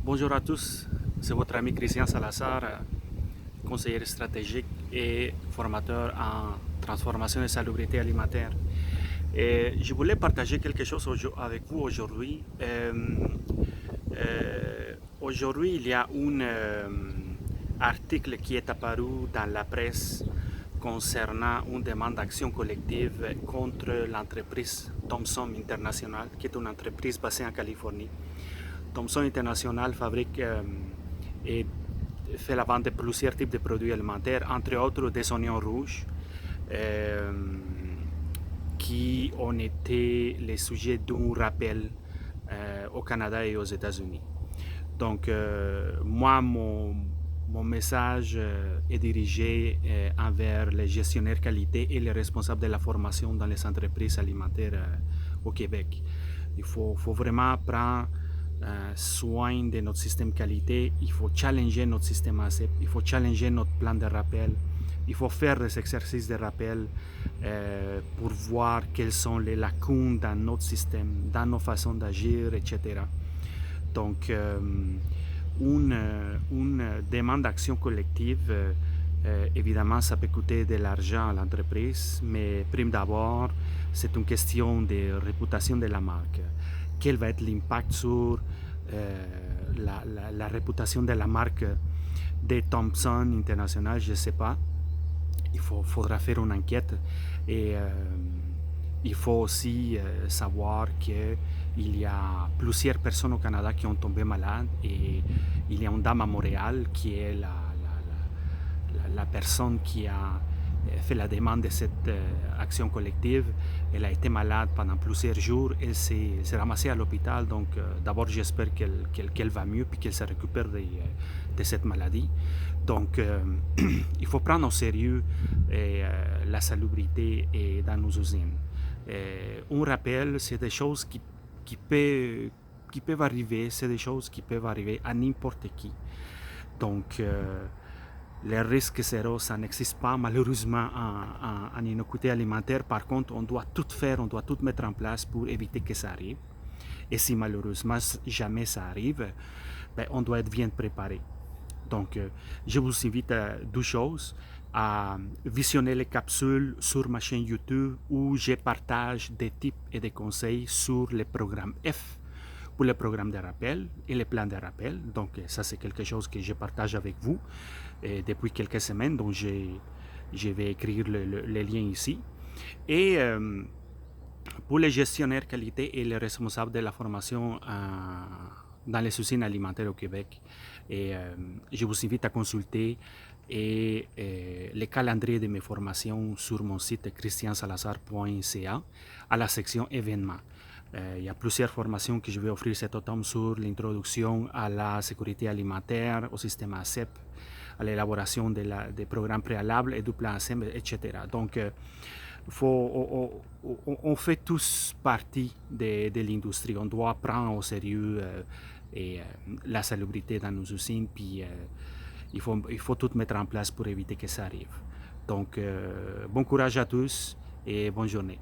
Bonjour à tous, c'est votre ami Christian Salazar, conseiller stratégique et formateur en transformation et salubrité alimentaire. Et je voulais partager quelque chose avec vous aujourd'hui. Aujourd'hui, il y a un article qui est apparu dans la presse concernant une demande d'action collective contre l'entreprise Thomson International, qui est une entreprise basée en Californie. Thomson International fabrique et fait la vente de plusieurs types de produits alimentaires, entre autres des oignons rouges, euh, qui ont été les sujets d'un rappel au Canada et aux États-Unis. Donc, moi, mon message est dirigé envers les gestionnaires qualité et les responsables de la formation dans les entreprises alimentaires au Québec. Il faut vraiment prendre soin de notre système qualité, il faut challenger notre système ACEP, il faut challenger notre plan de rappel, il faut faire des exercices de rappel pour voir quelles sont les lacunes dans notre système, dans nos façons d'agir, etc. Donc, une demande d'action collective, évidemment, ça peut coûter de l'argent à l'entreprise, mais prime d'abord, c'est une question de réputation de la marque. Quel va être l'impact sur la réputation de la marque de Thomson International? Je ne sais pas. Faudra faire une enquête et il faut aussi savoir qu'il y a plusieurs personnes au Canada qui ont tombé malades et il y a une dame à Montréal qui est la personne qui a fait la demande de cette action collective. Elle a été malade pendant plusieurs jours. Elle s'est ramassée à l'hôpital. Donc, d'abord, j'espère qu'elle va mieux puis qu'elle se récupère de cette maladie. Donc, il faut prendre au sérieux la salubrité dans nos usines. On rappelle, c'est des choses qui peuvent arriver, c'est des choses qui peuvent arriver à n'importe qui. Donc, les risques zéro, ça n'existe pas malheureusement en innocuité alimentaire. Par contre, on doit tout faire, on doit tout mettre en place pour éviter que ça arrive. Et si malheureusement jamais ça arrive, ben, on doit être bien préparé. Donc, je vous invite à deux choses, à visionner les capsules sur ma chaîne YouTube où je partage des tips et des conseils sur le programme F pour le programme de rappel et les plans de rappel. Donc, ça, c'est quelque chose que je partage avec vous depuis quelques semaines. Donc, je vais écrire le lien ici. Et pour les gestionnaires qualité et les responsables de la formation dans les usines alimentaires au Québec, et je vous invite à consulter le calendrier de mes formations sur mon site christiansalazar.ca à la section événements. Il y a plusieurs formations que je vais offrir cet automne sur l'introduction à la sécurité alimentaire, au système ACEP, à l'élaboration des programmes préalables et du plan ACEP, etc. Donc, on fait tous partie de l'industrie. On doit prendre au sérieux la salubrité dans nos usines, puis il faut tout mettre en place pour éviter que ça arrive. Donc, bon courage à tous et bonne journée.